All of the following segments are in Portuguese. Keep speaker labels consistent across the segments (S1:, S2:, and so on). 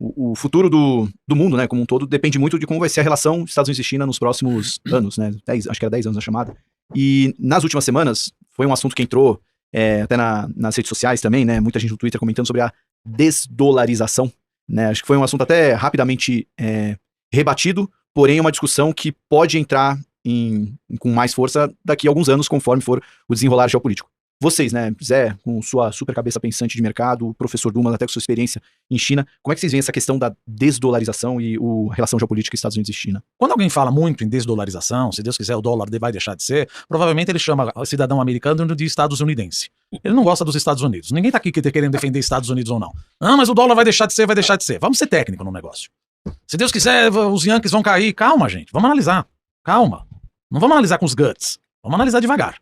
S1: o futuro do mundo, né, como um todo, depende muito de como vai ser a relação Estados Unidos e China nos próximos anos, né, acho que era 10 anos a chamada. E nas últimas semanas, foi um assunto que entrou até nas redes sociais também, né, muita gente no Twitter comentando sobre a desdolarização, né, acho que foi um assunto até rapidamente rebatido, porém é uma discussão que pode entrar com mais força daqui a alguns anos, conforme for o desenrolar geopolítico. Vocês, né, Zé, com sua super cabeça pensante de mercado, o professor Dumas, até com sua experiência em China, como é que vocês veem essa questão da desdolarização e a relação geopolítica Estados Unidos e China?
S2: Quando alguém fala muito em desdolarização, se Deus quiser o dólar vai deixar de ser, provavelmente ele chama o cidadão americano de estadunidense. Ele não gosta dos Estados Unidos. Ninguém tá aqui querendo defender Estados Unidos ou não. Ah, mas o dólar vai deixar de ser, vai deixar de ser. Vamos ser técnico no negócio. Se Deus quiser, os Yankees vão cair. Calma, gente. Vamos analisar. Calma. Não vamos analisar com os guts. Vamos analisar devagar.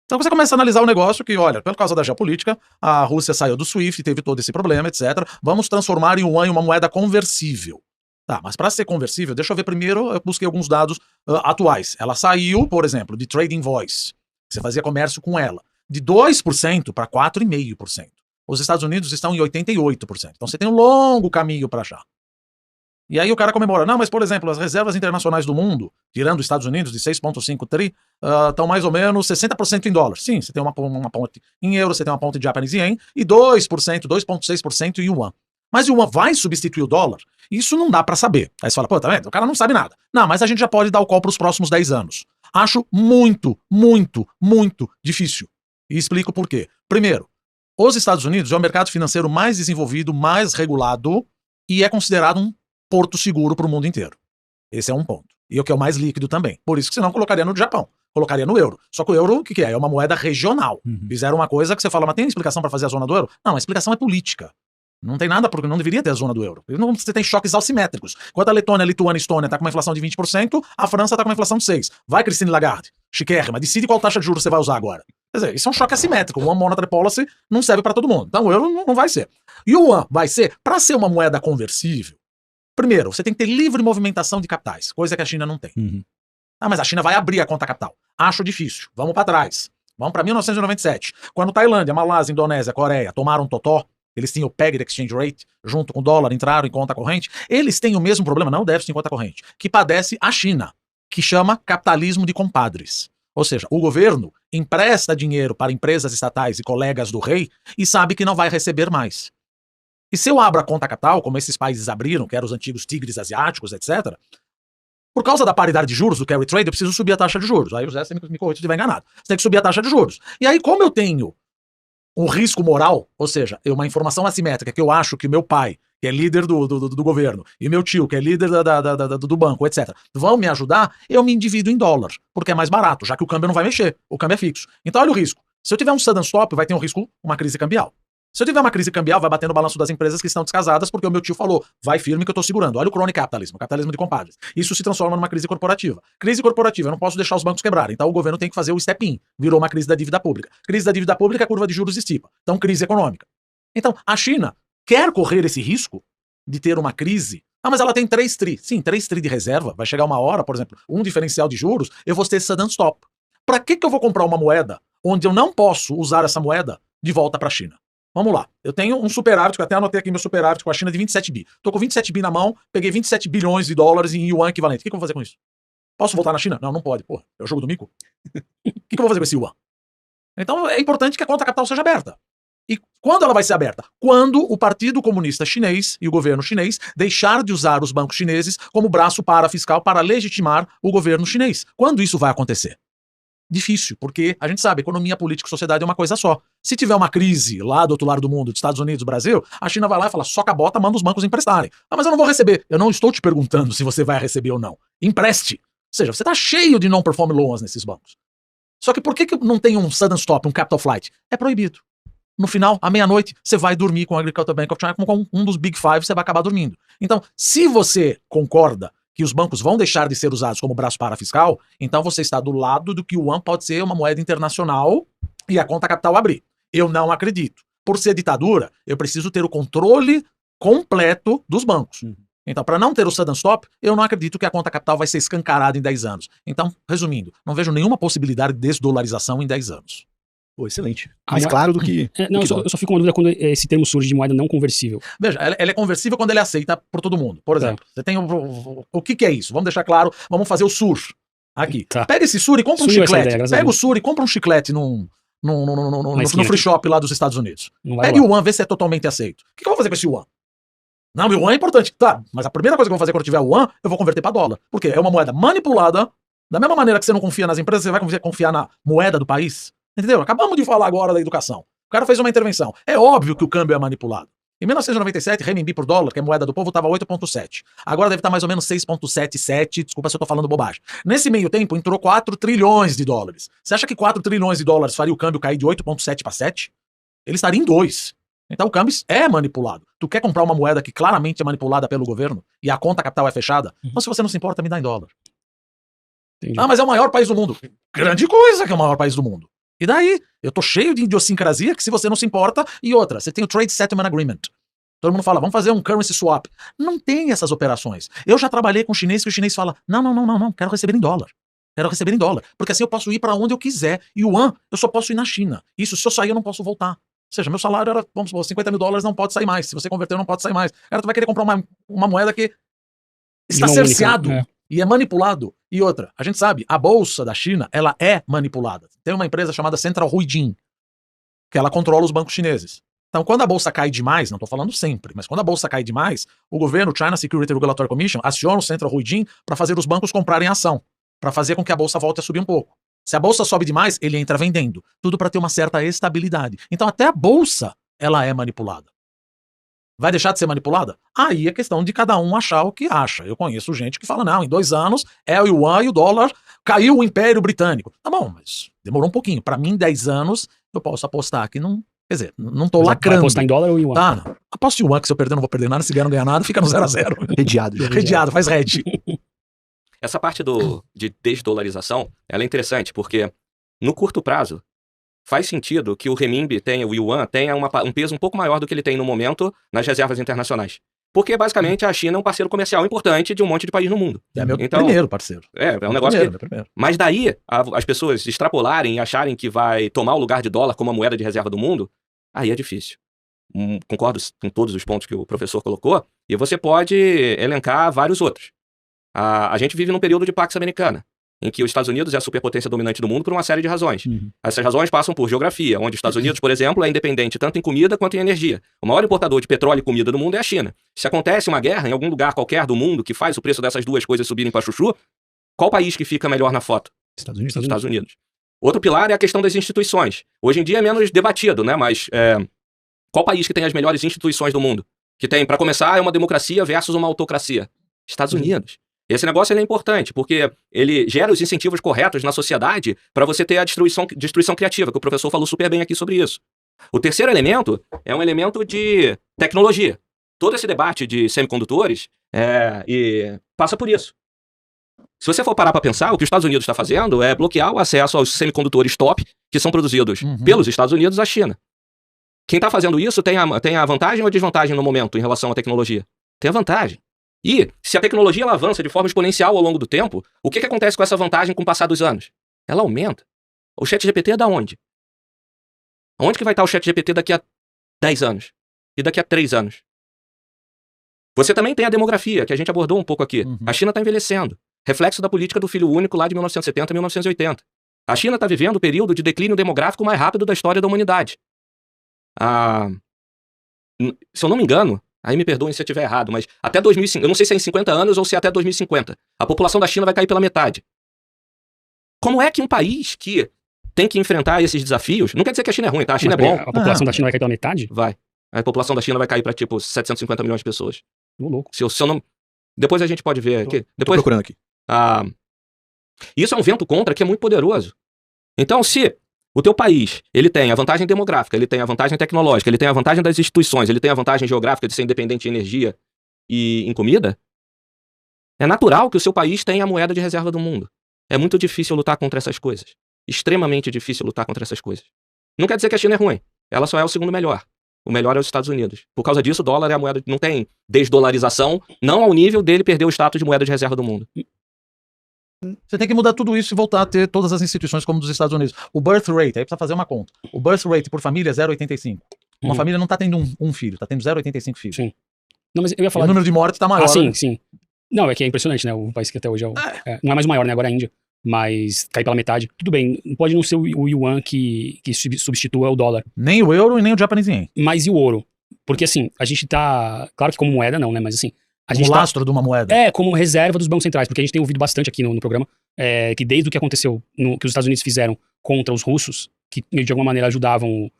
S2: Então você começa a analisar o negócio que, olha, por causa da geopolítica, a Rússia saiu do SWIFT, teve todo esse problema, etc. Vamos transformar em yuan em uma moeda conversível. Tá, mas para ser conversível, deixa eu ver primeiro, eu busquei alguns dados atuais. Ela saiu, por exemplo, de Trade Invoice. Você fazia comércio com ela. De 2% para 4,5%. Os Estados Unidos estão em 88%. Então você tem um longo caminho para achar. E aí o cara comemora, não, mas por exemplo, as reservas internacionais do mundo, tirando os Estados Unidos de 6,5 tri, estão mais ou menos 60% em dólar. Sim, você tem uma ponte em euro, você tem uma ponte de Japanese Yen, e 2%, 2,6% em yuan. Mas o yuan vai substituir o dólar? Isso não dá pra saber. Aí você fala, pô, tá vendo? O cara não sabe nada. Não, mas a gente já pode dar o call pros próximos 10 anos. Acho muito, muito, muito difícil. E explico por quê. Primeiro, os Estados Unidos é o mercado financeiro mais desenvolvido, mais regulado, e é considerado um porto seguro para o mundo inteiro. Esse é um ponto. E o que é o mais líquido também. Por isso que você não colocaria no Japão. Colocaria no euro. Só que o euro, o que é? É uma moeda regional. Fizeram uma coisa que você fala, mas tem explicação para fazer a zona do euro? Não, a explicação é política. Não tem nada, porque não deveria ter a zona do euro. Você tem choques assimétricos. Enquanto a Letônia, a Lituânia, a Estônia tá com uma inflação de 20%, a França tá com uma inflação de 6%. Vai, Christine Lagarde. Chiquérrima. Decide qual taxa de juros você vai usar agora. Quer dizer, isso é um choque assimétrico. O One Monetary Policy não serve para todo mundo. Então o euro não vai ser. E o Yuan vai ser, para ser uma moeda conversível, primeiro, você tem que ter livre movimentação de capitais, coisa que a China não tem. Ah, mas a China vai abrir a conta capital. Acho difícil. Vamos para trás. Vamos para 1997. Quando Tailândia, Malásia, Indonésia, Coreia tomaram totó, eles tinham o Pegged Exchange Rate, junto com o dólar, entraram em conta corrente. Eles têm o mesmo problema, não déficit em conta corrente, que padece a China, que chama capitalismo de compadres. Ou seja, o governo empresta dinheiro para empresas estatais e colegas do rei e sabe que não vai receber mais. E se eu abro a conta capital, como esses países abriram, que eram os antigos tigres asiáticos, etc., por causa da paridade de juros do carry trade, eu preciso subir a taxa de juros. Aí o Zé, você me corrige se estiver enganado. Você tem que subir a taxa de juros. E aí, como eu tenho um risco moral, ou seja, uma informação assimétrica, que eu acho que o meu pai, que é líder do governo, e meu tio, que é líder do banco, etc., vão me ajudar, eu me endivido em dólar, porque é mais barato, já que o câmbio não vai mexer, o câmbio é fixo. Então olha o risco. Se eu tiver um sudden stop, vai ter um risco, uma crise cambial. Se eu tiver uma crise cambial, vai bater no balanço das empresas que estão descasadas, porque o meu tio falou, vai firme que eu tô segurando. Olha o crony capitalismo, capitalismo de compadres. Isso se transforma numa crise corporativa. Crise corporativa, eu não posso deixar os bancos quebrarem, então o governo tem que fazer o step-in. Virou uma crise da dívida pública. Crise da dívida pública, a curva de juros estipa. Então, crise econômica. Então, a China quer correr esse risco de ter uma crise. Ah, mas ela tem 3 tri. Sim, 3 tri de reserva. Vai chegar uma hora, por exemplo, um diferencial de juros, eu vou ter sudden stop. Pra que eu vou comprar uma moeda onde eu não posso usar essa moeda de volta pra China? Vamos lá, eu tenho um superávit, que eu até anotei aqui meu superávit com a China de 27 bi. Tô com 27 bi na mão, peguei 27 bilhões de dólares em yuan equivalente. O que eu vou fazer com isso? Posso voltar na China? Não, não pode. Porra, é o jogo do mico. O que eu vou fazer com esse yuan? Então é importante que a conta capital seja aberta. E quando ela vai ser aberta? Quando o Partido Comunista Chinês e o governo chinês deixar de usar os bancos chineses como braço parafiscal para legitimar o governo chinês. Quando isso vai acontecer? Difícil, porque a gente sabe, economia, política e sociedade é uma coisa só. Se tiver uma crise lá do outro lado do mundo, dos Estados Unidos, Brasil, a China vai lá e fala, soca a bota, manda os bancos emprestarem. Ah, mas eu não vou receber. Eu não estou te perguntando se você vai receber ou não. Empreste. Ou seja, você está cheio de non-performing loans nesses bancos. Só que por que não tem um sudden stop, um capital flight? É proibido. No final, à meia-noite, você vai dormir com o Agricultural Bank of China, com um dos Big Five, você vai acabar dormindo. Então, se você concorda que os bancos vão deixar de ser usados como braço parafiscal, então você está do lado do que o yuan pode ser uma moeda internacional e a conta capital abrir. Eu não acredito. Por ser ditadura, eu preciso ter o controle completo dos bancos. Então, para não ter o sudden stop, eu não acredito que a conta capital vai ser escancarada em 10 anos. Então, resumindo, não vejo nenhuma possibilidade de desdolarização em 10 anos.
S1: Pô, excelente.
S3: A
S1: Mais
S3: moeda-
S1: claro do que.
S3: Não, eu só fico com uma dúvida quando esse termo surge de moeda não conversível.
S2: Veja, ela é conversível quando ele é aceita por todo mundo. Por exemplo, você tem o que é isso? Vamos deixar claro, vamos fazer o SUR aqui.
S3: Tá.
S2: Pega esse SUR e compra um
S3: Sumiu essa
S2: chiclete.
S3: ideia, graças a
S2: Pega o
S3: Deus.
S2: SUR e compra um chiclete no
S3: esquina
S2: free
S3: aqui.
S2: shop lá dos Estados Unidos.
S3: Não vai
S2: Pega o
S3: rolar.
S2: Yuan, vê se é totalmente aceito. O que eu vou fazer com esse Yuan? Não, o Yuan é importante, tá? Mas a primeira coisa que eu vou fazer quando eu tiver o Yuan, eu vou converter para dólar. Porque é uma moeda manipulada. Da mesma maneira que você não confia nas empresas, você vai confiar na moeda do país. Entendeu? Acabamos de falar agora da educação. O cara fez uma intervenção. É óbvio que o câmbio é manipulado. Em 1997, renminbi por dólar, que é moeda do povo, estava 8,7. Agora deve estar mais ou menos 6,77. Desculpa se eu estou falando bobagem. Nesse meio tempo, entrou 4 trilhões de dólares. Você acha que 4 trilhões de dólares faria o câmbio cair de 8,7 para 7? Ele estaria em 2. Então o câmbio é manipulado. Tu quer comprar uma moeda que claramente é manipulada pelo governo e a conta capital é fechada? Então, se você não se importa, me dá em dólar.
S3: Entendi.
S2: Ah, mas é o maior país do mundo. Grande coisa que é o maior país do mundo. E daí? Eu tô cheio de idiosincrasia que se você não se importa. E outra, você tem o Trade Settlement Agreement. Todo mundo fala, vamos fazer um currency swap. Não tem essas operações. Eu já trabalhei com chinês que o chinês fala, não, quero receber em dólar. Quero receber em dólar. Porque assim eu posso ir para onde eu quiser. E o yuan, eu só posso ir na China. Isso, se eu sair, eu não posso voltar. Ou seja, meu salário era, vamos supor, 50 mil dólares não pode sair mais. Se você converter, não pode sair mais. Cara, tu vai querer comprar uma moeda que está
S3: De mão única,
S2: cerceado.
S3: né?
S2: E é manipulado. E outra, a gente sabe, a bolsa da China, ela é manipulada. Tem uma empresa chamada Central Huijin, que ela controla os bancos chineses. Então, quando a bolsa cai demais, não estou falando sempre, mas quando a bolsa cai demais, o governo, China Security Regulatory Commission, aciona o Central Huijin para fazer os bancos comprarem ação, para fazer com que a bolsa volte a subir um pouco. Se a bolsa sobe demais, ele entra vendendo. Tudo para ter uma certa estabilidade. Então, até a bolsa, ela é manipulada. Vai deixar de ser manipulada? Aí é questão de cada um achar o que acha. Eu conheço gente que fala, não, em 2 anos é o yuan e o dólar, caiu o Império Britânico. Tá bom, mas demorou um pouquinho. Para mim, 10 anos, eu posso apostar que não... Quer dizer, não tô
S3: Mas vai
S2: lacrando.
S3: apostar em dólar ou em yuan?
S2: Tá, aposto em yuan, que se eu perder não vou perder nada, se ganhar não ganhar nada, fica no 0-0.
S1: Redeado. já.
S2: Redeado, faz red.
S4: Essa parte de desdolarização, ela é interessante, porque no curto prazo, faz sentido que o renminbi tenha, o yuan tenha um peso um pouco maior do que ele tem no momento nas reservas internacionais. Porque, basicamente, a China é um parceiro comercial importante de um monte de país no mundo.
S2: É meu
S4: Então,
S2: primeiro parceiro.
S4: É um negócio
S2: Primeiro,
S4: que...
S2: meu primeiro.
S4: Mas daí, as pessoas extrapolarem e acharem que vai tomar o lugar de dólar como a moeda de reserva do mundo, aí é difícil. Concordo com todos os pontos que o professor colocou, e você pode elencar vários outros. A gente vive num período de Pax Americana, em que os Estados Unidos é a superpotência dominante do mundo por uma série de razões. Essas razões passam por geografia, onde os Estados Unidos, por exemplo, é independente tanto em comida quanto em energia. O maior importador de petróleo e comida do mundo é a China. Se acontece uma guerra em algum lugar qualquer do mundo que faz o preço dessas duas coisas subirem para chuchu, qual país que fica melhor na foto?
S1: Estados Unidos.
S4: Os Estados Unidos. Outro pilar é a questão das instituições. Hoje em dia é menos debatido, né? Mas qual país que tem as melhores instituições do mundo? Que tem, para começar, é uma democracia versus uma autocracia. Estados Unidos. Esse negócio ele é importante, porque ele gera os incentivos corretos na sociedade para você ter a destruição criativa, que o professor falou super bem aqui sobre isso. O terceiro elemento é um elemento de tecnologia. Todo esse debate de semicondutores passa por isso. Se você for parar para pensar, o que os Estados Unidos está fazendo é bloquear o acesso aos semicondutores top que são produzidos pelos Estados Unidos à China. Quem está fazendo isso tem a vantagem ou a desvantagem no momento em relação à tecnologia? Tem a vantagem. E, se a tecnologia ela avança de forma exponencial ao longo do tempo, o que acontece com essa vantagem com o passar dos anos? Ela aumenta. O ChatGPT é da onde? Onde que vai estar o ChatGPT daqui a 10 anos? E daqui a 3 anos? Você também tem a demografia, que a gente abordou um pouco aqui. A China está envelhecendo. Reflexo da política do filho único lá de 1970 a 1980. A China está vivendo o período de declínio demográfico mais rápido da história da humanidade. Se eu não me engano, aí me perdoem se eu estiver errado, mas até 2050, eu não sei se é em 50 anos ou se é até 2050, a população da China vai cair pela metade. Como é que um país que tem que enfrentar esses desafios, não quer dizer que a China é ruim, tá? A China é bom.
S3: A população da China vai cair pela metade?
S4: Vai. A população da China vai cair para tipo 750 milhões de pessoas.
S3: Ô, louco.
S4: Se eu não... Depois a gente pode ver aqui.
S1: Tô
S4: Depois...
S1: procurando aqui.
S4: Isso é um vento contra que é muito poderoso. Então, se o teu país, ele tem a vantagem demográfica, ele tem a vantagem tecnológica, ele tem a vantagem das instituições, ele tem a vantagem geográfica de ser independente em energia e em comida, é natural que o seu país tenha a moeda de reserva do mundo. É muito difícil lutar contra essas coisas. Extremamente difícil lutar contra essas coisas. Não quer dizer que a China é ruim. Ela só é o segundo melhor. O melhor é os Estados Unidos. Por causa disso, o dólar é a moeda... Não tem desdolarização, não ao nível dele perder o status de moeda de reserva do mundo.
S2: Você tem que mudar tudo isso e voltar a ter todas as instituições como dos Estados Unidos. O birth rate, aí precisa fazer uma conta. O birth rate por família é 0,85. Uma família não tá tendo um filho, tá tendo 0,85 filhos.
S3: Sim. Não, mas eu ia
S2: E
S3: falar...
S2: o número de mortes tá maior.
S3: sim,
S2: né?
S3: sim. Não, é que é impressionante, né? O país que até hoje não é mais o maior, né? Agora é a Índia. Mas cai pela metade. Tudo bem, pode não ser o yuan que substitua o dólar.
S2: Nem o euro e nem o Japanese yen.
S3: Mas e o ouro? Porque assim, a gente tá... Claro que como moeda não, né? Mas assim... A
S2: Como
S3: gente
S2: lastro de uma moeda.
S3: como reserva dos bancos centrais. Porque a gente tem ouvido bastante aqui no programa que desde o que aconteceu, que os Estados Unidos fizeram contra os russos, que de alguma maneira ajudavam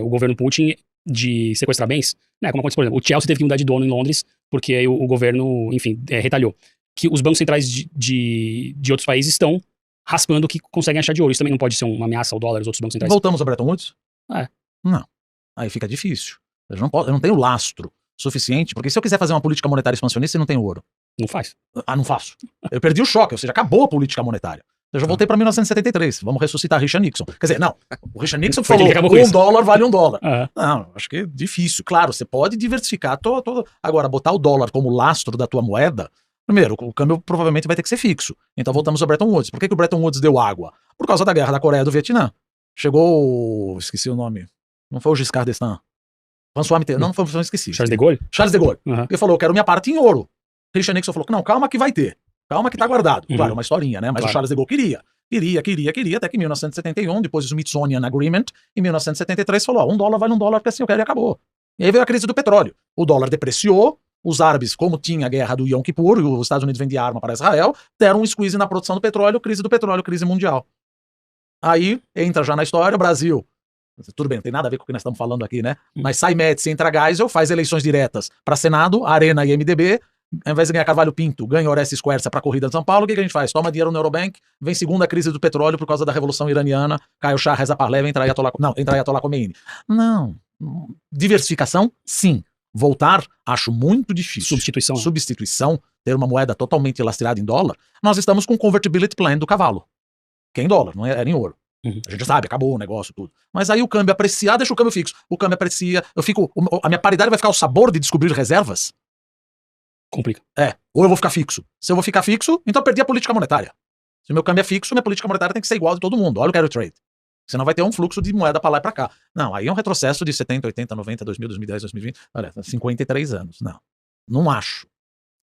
S3: o governo Putin de sequestrar bens, né? Como aconteceu, por exemplo, o Chelsea teve que mudar de dono em Londres porque aí o governo, enfim, retalhou. Que os bancos centrais de outros países estão raspando o que conseguem achar de ouro. Isso também não pode ser uma ameaça ao dólar, os outros bancos centrais.
S2: Voltamos a Bretton Woods?
S3: É.
S2: Não. Aí fica difícil. Eu não tenho lastro suficiente, porque se eu quiser fazer uma política monetária expansionista, eu não tenho ouro.
S3: Não faz.
S2: Ah, não faço. Eu perdi o choque, ou seja, acabou a política monetária. Eu já voltei para 1973. Vamos ressuscitar Richard Nixon. Quer dizer, não. O Richard Nixon
S3: Foi
S2: falou
S3: ele que acabou com
S2: $1
S3: isso.
S2: vale $1.
S3: É.
S2: Não, acho que é difícil. Claro, você pode diversificar todo. Agora, botar o dólar como lastro da tua moeda, primeiro, o câmbio provavelmente vai ter que ser fixo. Então voltamos a Bretton Woods. Por que o Bretton Woods deu água? Por causa da guerra da Coreia e do Vietnã. Chegou. Esqueci o nome. Não foi o Giscard d'Estaing. François Mitterrand. Não, foi, esqueci.
S3: Charles de Gaulle?
S2: Charles de Gaulle.
S3: Uhum.
S2: Ele falou, eu quero minha parte em ouro. Richard Nixon falou, não, calma que vai ter. Calma que tá guardado. Claro, uma historinha, né? Mas
S3: Claro.
S2: o Charles de Gaulle queria, até que em 1971, depois do Smithsonian Agreement, em 1973 falou, $1 vale $1, porque assim eu quero e acabou. E aí veio a crise do petróleo. O dólar depreciou, os árabes, como tinha a guerra do Yom Kippur, e os Estados Unidos vendiam arma para Israel, deram um squeeze na produção do petróleo, crise mundial. Aí entra já na história o Brasil. Tudo bem, não tem nada a ver com o que nós estamos falando aqui, né? Mas sai Médici, entra Geisel, faz eleições diretas para Senado, Arena e MDB. Ao invés de ganhar Carvalho Pinto, ganha Orestes Quercia para a corrida de São Paulo. O que a gente faz? Toma dinheiro no Eurobank, vem segunda crise do petróleo por causa da Revolução Iraniana, cai o Shah, Reza Pahlavi, entra Ayatollah Khomeini. Não. Diversificação, sim. Voltar, acho muito difícil. Substituição, ter uma moeda totalmente lastreada em dólar. Nós estamos com o convertibility plan do cavalo, que é em dólar, não era em ouro. A gente sabe, acabou o negócio, tudo. Mas aí o câmbio apreciar, deixa o câmbio fixo. O câmbio aprecia, a minha paridade vai ficar o sabor de descobrir reservas?
S3: Complica.
S2: Ou eu vou ficar fixo. Se eu vou ficar fixo, então eu perdi a política monetária. Se o meu câmbio é fixo, minha política monetária tem que ser igual de todo mundo. Olha o carry trade. Senão vai ter um fluxo de moeda pra lá e pra cá. Não, aí é um retrocesso de 70, 80, 90, 2000, 2010, 2020. Olha, 53 anos. Não acho.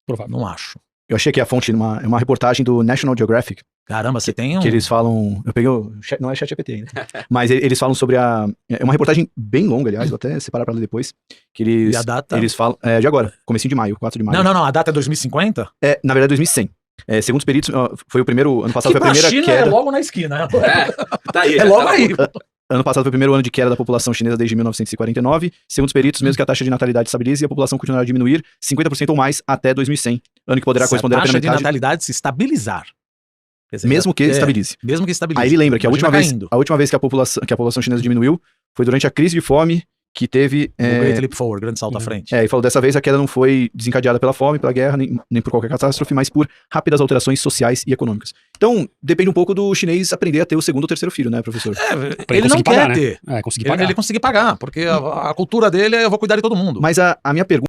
S3: Provável.
S2: Não acho.
S1: Eu achei que a fonte é uma reportagem do National Geographic,
S2: Caramba, você tem um...
S1: que eles falam... Eu peguei não é ChatGPT ainda. Mas eles falam sobre é uma reportagem bem longa, aliás, vou até separar pra ler depois. Que eles...
S2: E a data?
S1: Eles falam... de agora, comecinho de maio, 4 de maio.
S2: Não, a data é 2050?
S1: Na verdade, 2100. Segundo os peritos, foi o primeiro... Ano passado
S2: Que
S1: foi a primeira
S2: China
S1: queda...
S2: é logo na esquina.
S4: Tá aí.
S2: É logo aí.
S1: Ano passado foi o primeiro ano de queda da população chinesa desde 1949. Segundo os peritos, mesmo que a taxa de natalidade estabilize, a população continuará a diminuir 50% ou mais até 2100. Ano que poderá corresponder a
S2: taxa
S1: apenas
S2: de
S1: metade...
S2: natalidade se estabilizar. Quer dizer,
S1: Mesmo que estabilize.
S2: Mesmo que estabilize.
S1: Aí ele lembra que a última
S2: Imagina
S1: vez que a população chinesa diminuiu foi durante a crise de fome que teve...
S2: O Great Leap Forward, grande salto à frente.
S1: E falou, dessa vez a queda não foi desencadeada pela fome, pela guerra, nem por qualquer catástrofe, mas por rápidas alterações sociais e econômicas. Então, depende um pouco do chinês aprender a ter o segundo ou terceiro filho, né, professor?
S2: Ele não quer
S3: pagar,
S2: ter.
S3: Conseguir pagar.
S2: Ele conseguir pagar, porque a cultura dele é eu vou cuidar de todo mundo.
S1: Mas a minha pergunta